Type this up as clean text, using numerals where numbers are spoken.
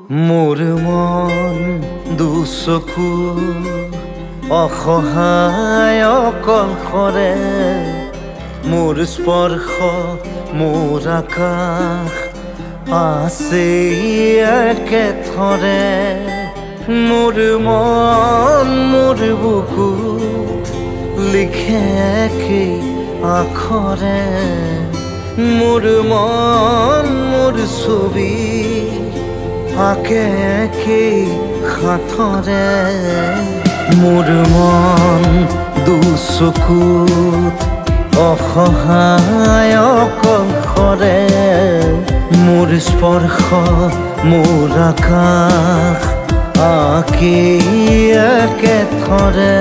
মোৰ মন দুচকু অসহায় অকলশৰে মোৰ স্পৰ্শ মোৰ আকাশ আছে একেথৰে মোৰ মন মোৰ বুকু লিখে একেই আখৰে মোৰ মন মোৰ ছবি আঁকে একেই হাতৰে মোৰ মন দুচকুত অসহায় অকলশৰে মোৰ স্পৰ্শ মোৰ আকাশ আঁকি একেথৰে